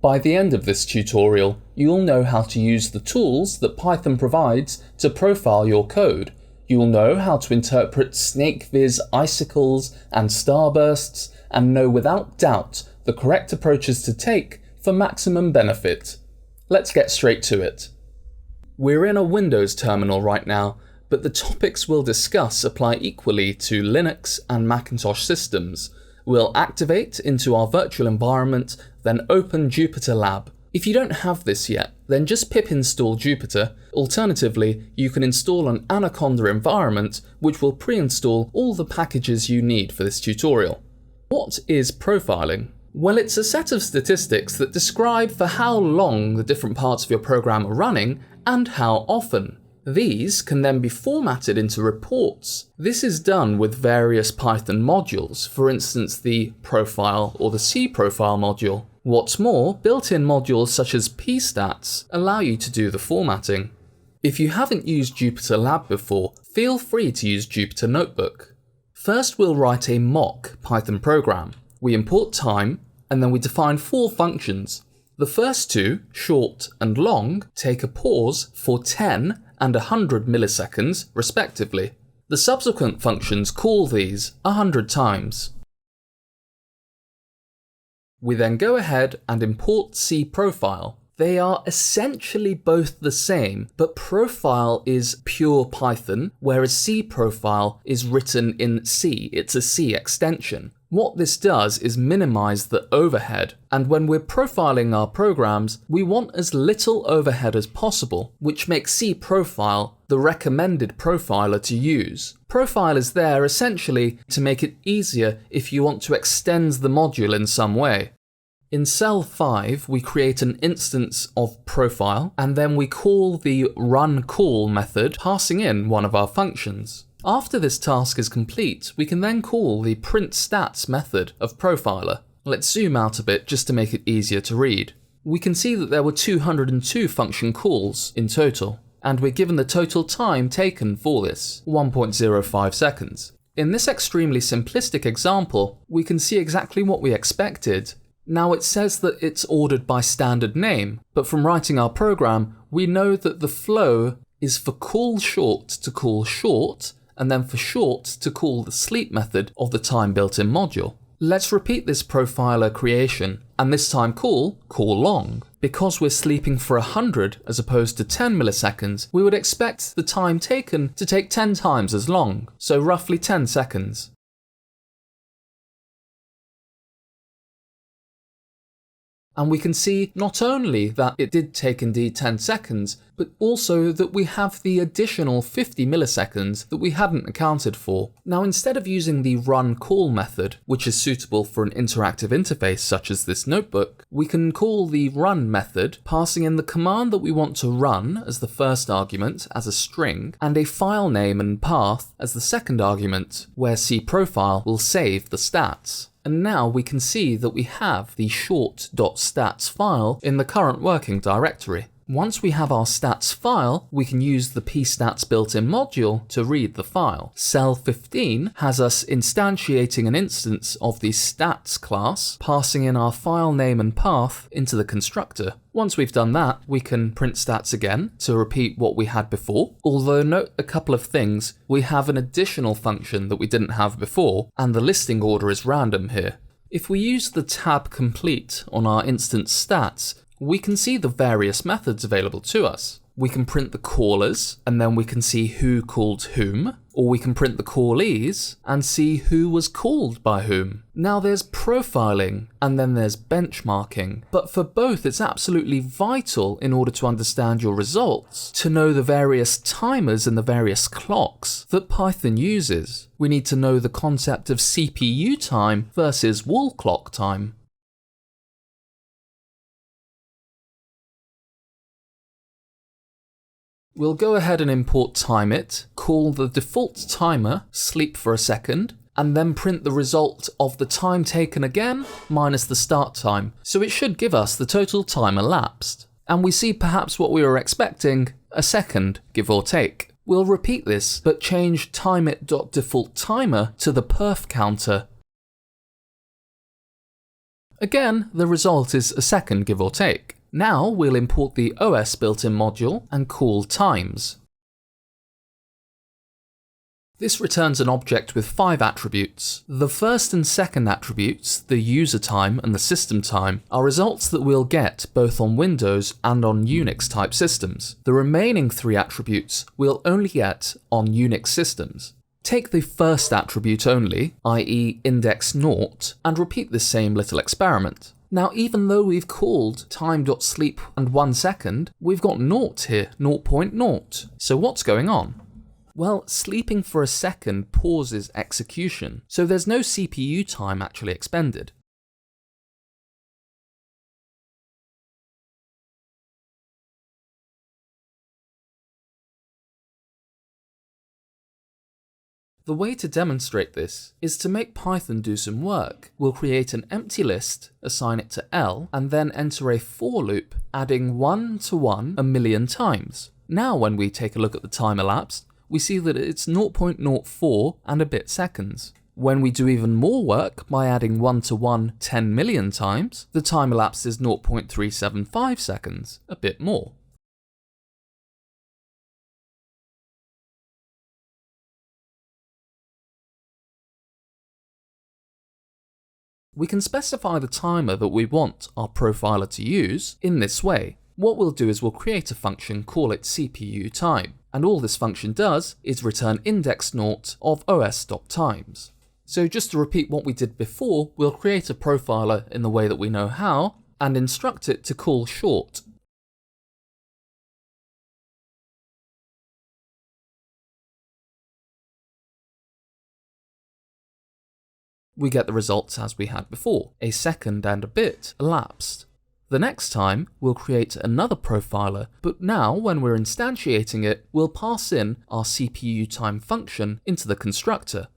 By the end of this tutorial, you'll know how to use the tools that Python provides to profile your code. You'll know how to interpret snakeviz icicles and starbursts, and know without doubt the correct approaches to take for maximum benefit. Let's get straight to it. We're in a Windows terminal right now, but the topics we'll discuss apply equally to Linux and Macintosh systems. We'll activate into our virtual environment, then open Jupyter Lab. If you don't have this yet, then just pip install Jupyter. Alternatively, you can install an Anaconda environment, which will pre-install all the packages you need for this tutorial. What is profiling? Well, it's a set of statistics that describe for how long the different parts of your program are running and how often. These can then be formatted into reports. This is done with various Python modules, for instance the profile or the cProfile module. What's more, built-in modules such as pstats allow you to do the formatting. If you haven't used Jupyter Lab before, feel free to use Jupyter Notebook. First, we'll write a mock Python program. We import time, and then we define 4 functions. The first 2, short and long, take a pause for 10 and 100 milliseconds respectively. The subsequent functions call these 100 times. We then go ahead and import cProfile. They are essentially both the same, but profile is pure Python, whereas cProfile is written in C. It's a C extension. What this does is minimize the overhead, and when we're profiling our programs, we want as little overhead as possible, which makes cProfile the recommended profiler to use. Profile is there essentially to make it easier if you want to extend the module in some way. In cell 5, we create an instance of profile, and then we call the runCall method, passing in one of our functions. After this task is complete, we can then call the printstats method of profiler. Let's zoom out a bit just to make it easier to read. We can see that there were 202 function calls in total, and we're given the total time taken for this, 1.05 seconds. In this extremely simplistic example, we can see exactly what we expected. Now it says that it's ordered by standard name, but from writing our program, we know that the flow is for call short to call short, and then for short to call the sleep method of the time built-in module. Let's repeat this profiler creation, and this time call long. Because we're sleeping for 100 as opposed to 10 milliseconds, we would expect the time taken to take 10 times as long, so roughly 10 seconds. And we can see not only that it did take indeed 10 seconds, but also that we have the additional 50 milliseconds that we hadn't accounted for. Now, instead of using the runCall method, which is suitable for an interactive interface such as this notebook, we can call the run method, passing in the command that we want to run as the first argument as a string, and a file name and path as the second argument, where cProfile will save the stats. And now we can see that we have the short.stats file in the current working directory. Once we have our stats file, we can use the pstats built-in module to read the file. Cell 15 has us instantiating an instance of the stats class, passing in our file name and path into the constructor. Once we've done that, we can print stats again to repeat what we had before. Although note a couple of things, we have an additional function that we didn't have before, and the listing order is random here. If we use the tab complete on our instance stats, we can see the various methods available to us. We can print the callers, and then we can see who called whom, or we can print the callees and see who was called by whom. Now there's profiling, and then there's benchmarking, but for both it's absolutely vital in order to understand your results to know the various timers and the various clocks that Python uses. We need to know the concept of CPU time versus wall clock time. We'll go ahead and import timeit, call the default timer sleep for a second, and then print the result of the time taken again minus the start time. So it should give us the total time elapsed. And we see perhaps what we were expecting, a second, give or take. We'll repeat this, but change timeit.defaultTimer to the perf counter. Again, the result is a second give or take. Now we'll import the OS built-in module and call times. This returns an object with 5 attributes. The first and second attributes, the user time and the system time, are results that we'll get both on Windows and on Unix type systems. The remaining 3 attributes we'll only get on Unix systems. Take the first attribute only, i.e. index 0, and repeat this same little experiment. Now, even though we've called time.sleep and 1 second, we've got 0 here, 0.0. So what's going on? Well, sleeping for a second pauses execution, so there's no CPU time actually expended. The way to demonstrate this is to make Python do some work. We'll create an empty list, assign it to L, and then enter a for loop, adding 1 to 1 a million times. Now when we take a look at the time elapsed, we see that it's 0.04 and a bit seconds. When we do even more work by adding 1 to 1 10 million times, the time elapsed is 0.375 seconds, a bit more. We can specify the timer that we want our profiler to use in this way. What we'll do is we'll create a function, call it CPU time, and all this function does is return index 0 of os.times. So just to repeat what we did before, we'll create a profiler in the way that we know how, and instruct it to call short. We get the results as we had before, a second and a bit elapsed. The next time, we'll create another profiler, but now when we're instantiating it, we'll pass in our CPU time function into the constructor.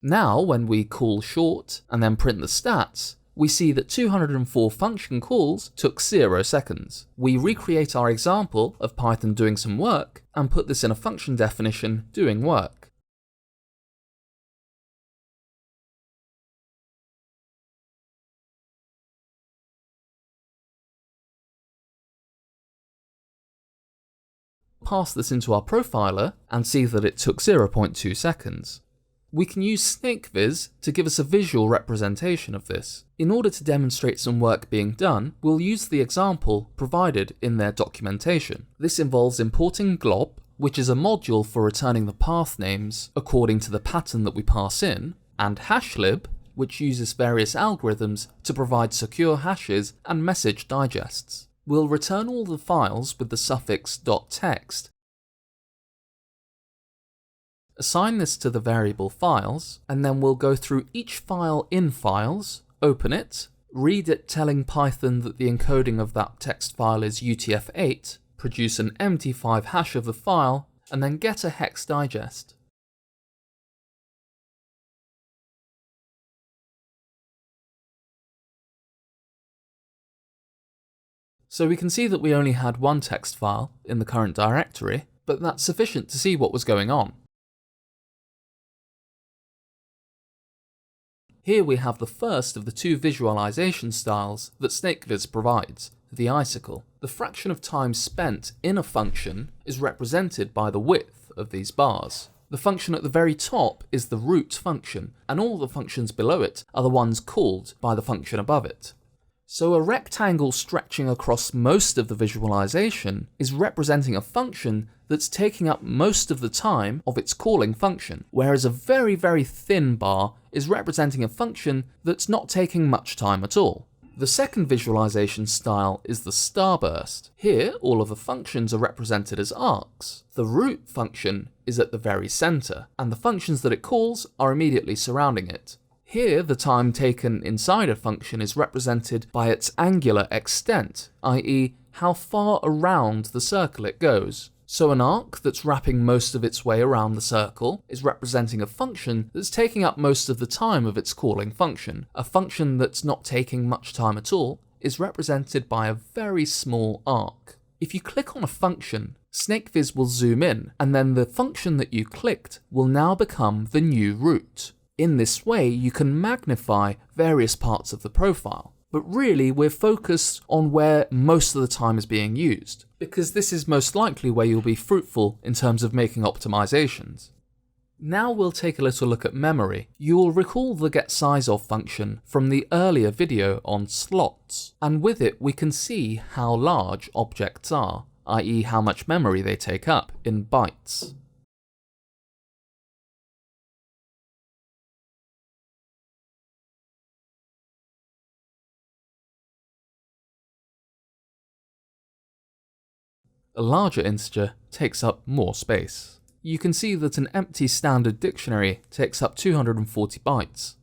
Now when we call short and then print the stats, we see that 204 function calls took 0 seconds. We recreate our example of Python doing some work and put this in a function definition doing work. Pass this into our profiler and see that it took 0.2 seconds. We can use SnakeViz to give us a visual representation of this. In order to demonstrate some work being done, we'll use the example provided in their documentation. This involves importing glob, which is a module for returning the path names according to the pattern that we pass in, and hashlib, which uses various algorithms to provide secure hashes and message digests. We'll return all the files with the suffix .text. Assign this to the variable files, and then we'll go through each file in files, open it, read it telling Python that the encoding of that text file is UTF-8, produce an MD5 hash of the file, and then get a hex digest. So we can see that we only had one text file in the current directory, but that's sufficient to see what was going on. Here we have the first of the 2 visualization styles that SnakeViz provides, the icicle. The fraction of time spent in a function is represented by the width of these bars. The function at the very top is the root function, and all the functions below it are the ones called by the function above it. So a rectangle stretching across most of the visualization is representing a function that's taking up most of the time of its calling function, whereas a very, very thin bar is representing a function that's not taking much time at all. The second visualization style is the starburst. Here, all of the functions are represented as arcs. The root function is at the very center, and the functions that it calls are immediately surrounding it. Here, the time taken inside a function is represented by its angular extent, i.e. how far around the circle it goes. So an arc that's wrapping most of its way around the circle is representing a function that's taking up most of the time of its calling function. A function that's not taking much time at all is represented by a very small arc. If you click on a function, SnakeViz will zoom in, and then the function that you clicked will now become the new root. In this way, you can magnify various parts of the profile. But really, we're focused on where most of the time is being used, because this is most likely where you'll be fruitful in terms of making optimizations. Now we'll take a little look at memory. You will recall the getSizeOf function from the earlier video on slots, and with it we can see how large objects are, i.e. how much memory they take up in bytes. A larger integer takes up more space. You can see that an empty standard dictionary takes up 240 bytes.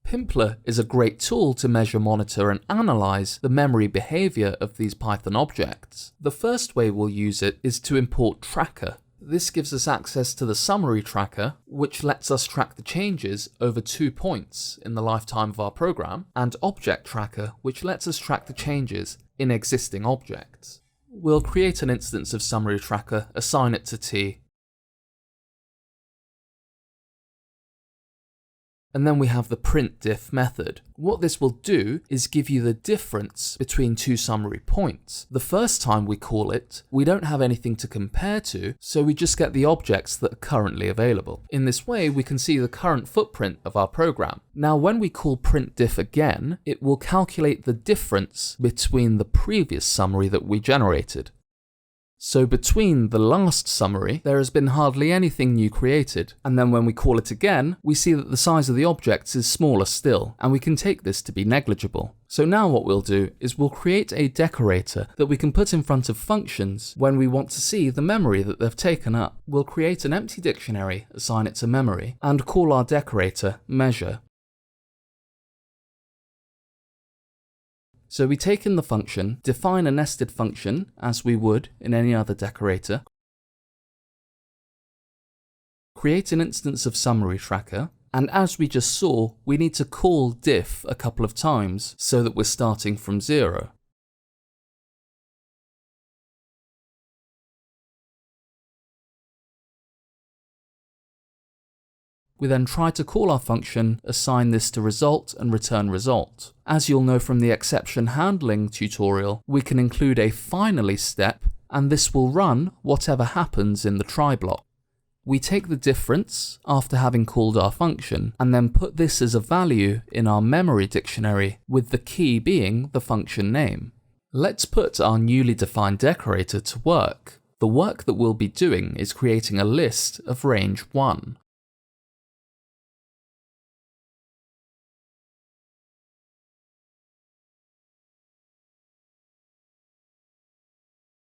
Pympler is a great tool to measure, monitor, and analyze the memory behavior of these Python objects. The first way we'll use it is to import tracker. This gives us access to the summary tracker, which lets us track the changes over 2 points in the lifetime of our program, and object tracker, which lets us track the changes in existing objects. We'll create an instance of summary tracker, assign it to T, and then we have the printDiff method. What this will do is give you the difference between two summary points. The first time we call it, we don't have anything to compare to, so we just get the objects that are currently available. In this way, we can see the current footprint of our program. Now, when we call printDiff again, it will calculate the difference between the previous summary that we generated. So between the last summary, there has been hardly anything new created, and then when we call it again, we see that the size of the objects is smaller still, and we can take this to be negligible. So now what we'll do is we'll create a decorator that we can put in front of functions when we want to see the memory that they've taken up. We'll create an empty dictionary, assign it to memory, and call our decorator measure. So we take in the function, define a nested function as we would in any other decorator, create an instance of summary tracker, and as we just saw, we need to call diff a couple of times so that we're starting from 0. We then try to call our function, assign this to result, and return result. As you'll know from the exception handling tutorial, we can include a finally step, and this will run whatever happens in the try block. We take the difference after having called our function, and then put this as a value in our memory dictionary, with the key being the function name. Let's put our newly defined decorator to work. The work that we'll be doing is creating a list of range 1.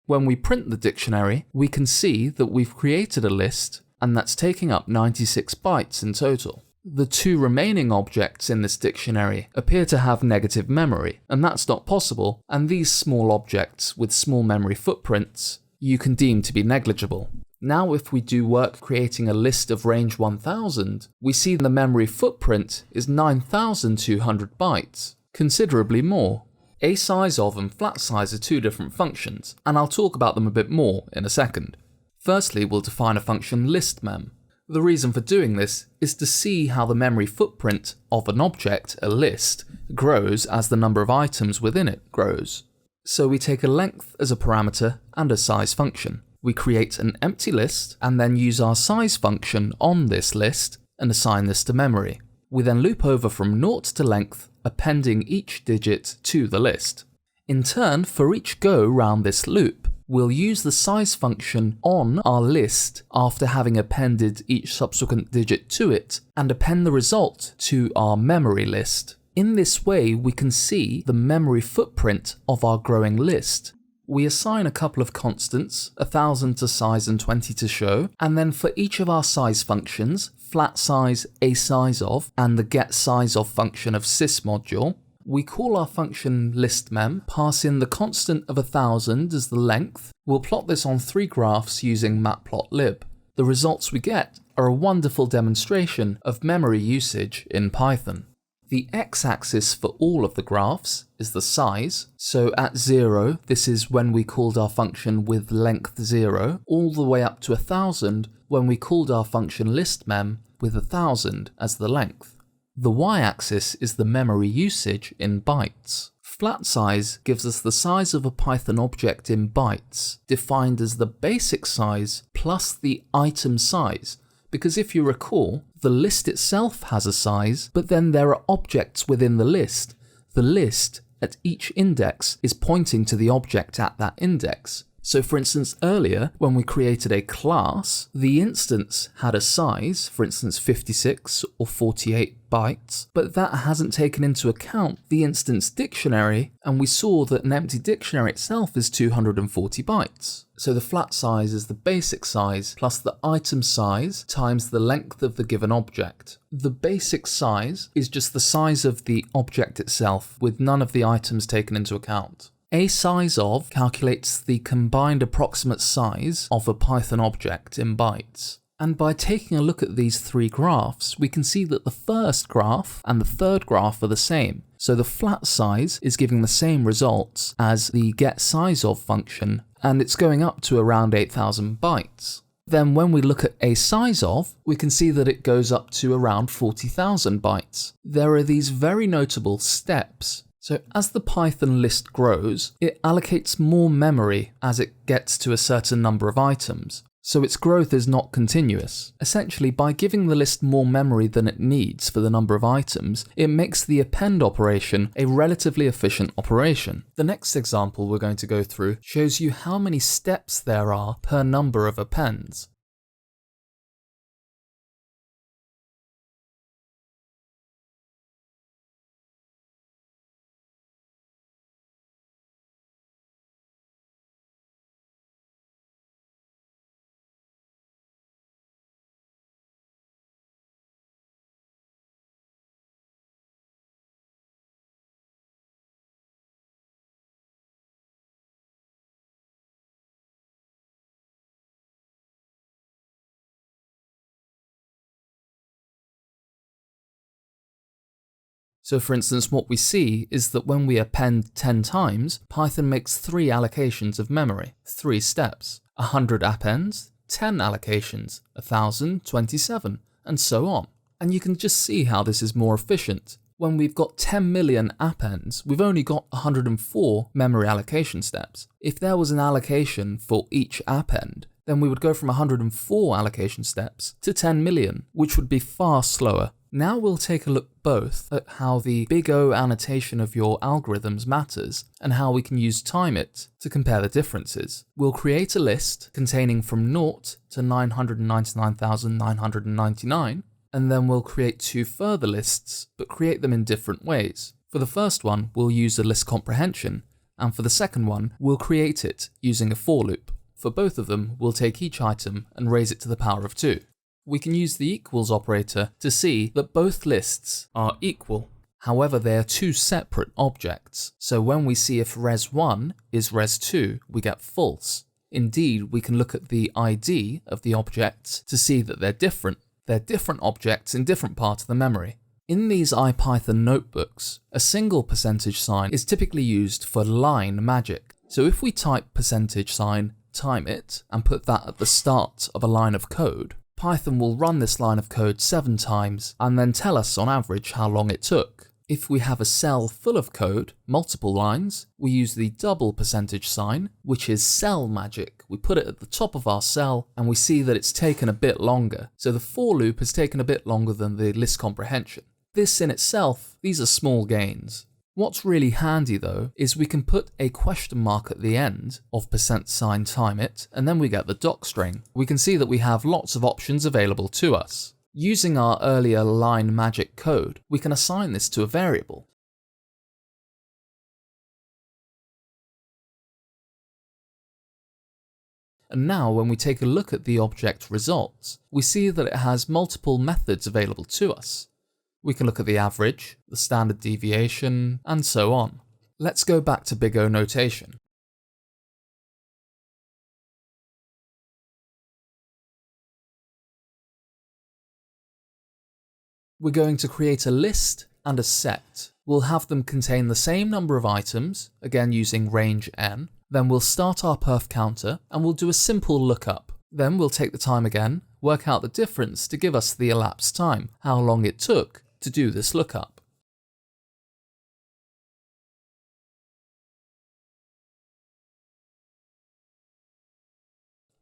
When we print the dictionary, we can see that we've created a list, and that's taking up 96 bytes in total. The two remaining objects in this dictionary appear to have negative memory, and that's not possible, and these small objects with small memory footprints you can deem to be negligible. Now if we do work creating a list of range 1000, we see the memory footprint is 9200 bytes, considerably more. ASizeOf and flatSize are two different functions, and I'll talk about them a bit more in a second. Firstly, we'll define a function listMem. The reason for doing this is to see how the memory footprint of an object, a list, grows as the number of items within it grows. So we take a length as a parameter and a size function. We create an empty list and then use our size function on this list and assign this to memory. We then loop over from 0 to length, appending each digit to the list. In turn, for each go round this loop, we'll use the size function on our list after having appended each subsequent digit to it, and append the result to our memory list. In this way, we can see the memory footprint of our growing list. We assign a couple of constants, 1000 to size and 20 to show, and then for each of our size functions, flatSize, ASizeOf, and the getSizeOf function of sys module, we call our function listMem, pass in the constant of 1000 as the length. We'll plot this on 3 graphs using matplotlib. The results we get are a wonderful demonstration of memory usage in Python. The x-axis for all of the graphs is the size, so at 0 this is when we called our function with length 0, all the way up to 1000 when we called our function listMem with 1000 as the length. The y-axis is the memory usage in bytes. Flat size gives us the size of a Python object in bytes, defined as the basic size plus the item size, because if you recall, the list itself has a size, but then there are objects within the list. The list at each index is pointing to the object at that index. So for instance, earlier, when we created a class, the instance had a size, for instance 56 or 48 bytes, but that hasn't taken into account the instance dictionary, and we saw that an empty dictionary itself is 240 bytes. So the flat size is the basic size plus the item size times the length of the given object. The basic size is just the size of the object itself, with none of the items taken into account. A size of calculates the combined approximate size of a Python object in bytes. And by taking a look at these 3 graphs, we can see that the first graph and the third graph are the same. So the flat size is giving the same results as the getSizeOf function, and it's going up to around 8000 bytes. Then when we look at a size of, we can see that it goes up to around 40,000 bytes. There are these very notable steps. So as the Python list grows, it allocates more memory as it gets to a certain number of items. So its growth is not continuous. Essentially, by giving the list more memory than it needs for the number of items, it makes the append operation a relatively efficient operation. The next example we're going to go through shows you how many steps there are per number of appends. So for instance, what we see is that when we append 10 times, Python makes 3 allocations of memory, 3 steps, 100 appends, 10 allocations, 1000, 27, and so on. And you can just see how this is more efficient. When we've got 10 million appends, we've only got 104 memory allocation steps. If there was an allocation for each append, then we would go from 104 allocation steps to 10 million, which would be far slower. Now we'll take a look both at how the big O annotation of your algorithms matters and how we can use timeit to compare the differences. We'll create a list containing from 0 to 999,999, and then we'll create 2 further lists, but create them in different ways. For the first one, we'll use a list comprehension, and for the second one, we'll create it using a for loop. For both of them, we'll take each item and raise it to the power of 2. We can use the equals operator to see that both lists are equal. However, they are 2 separate objects, so when we see if res1 is res2, we get false. Indeed, we can look at the ID of the objects to see that they're different. They're different objects in different parts of the memory. In these IPython notebooks, a single percentage sign is typically used for line magic. So if we type $timeit and put that at the start of a line of code, Python will run this line of code 7 times and then tell us on average how long it took. If we have a cell full of code, multiple lines, we use the double percentage sign, which is cell magic. We put it at the top of our cell and we see that it's taken a bit longer. So the for loop has taken a bit longer than the list comprehension. This in itself, these are small gains. What's really handy though is we can put a question mark at the end of %sign timeit and then we get the docstring. We can see that we have lots of options available to us. Using our earlier line magic code, we can assign this to a variable. And now when we take a look at the object results, we see that it has multiple methods available to us. We can look at the average, the standard deviation, and so on. Let's go back to big O notation. We're going to create a list and a set. We'll have them contain the same number of items, again using range n. Then we'll start our perf counter and we'll do a simple lookup. Then we'll take the time again, work out the difference to give us the elapsed time, how long it took to do this lookup.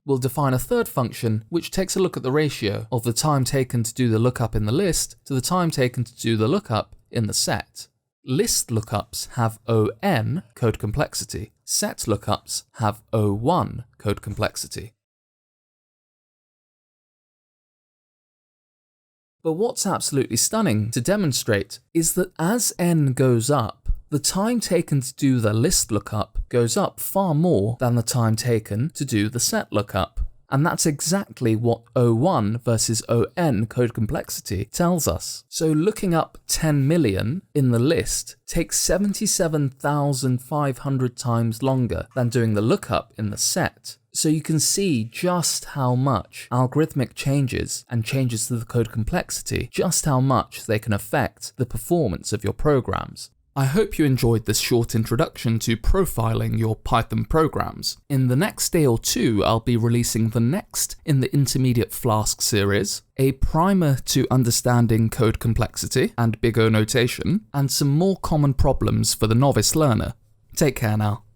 We'll define a third function which takes a look at the ratio of the time taken to do the lookup in the list to the time taken to do the lookup in the set. List lookups have O(n) code complexity, set lookups have O(1) code complexity. But what's absolutely stunning to demonstrate is that as n goes up, the time taken to do the list lookup goes up far more than the time taken to do the set lookup. And that's exactly what O(1) versus O(n) code complexity tells us. So looking up 10 million in the list takes 77,500 times longer than doing the lookup in the set. So you can see just how much algorithmic changes and changes to the code complexity, just how much they can affect the performance of your programs. I hope you enjoyed this short introduction to profiling your Python programs. In the next day or two, I'll be releasing the next in the Intermediate Flask series, a primer to understanding code complexity and big O notation, and some more common problems for the novice learner. Take care now.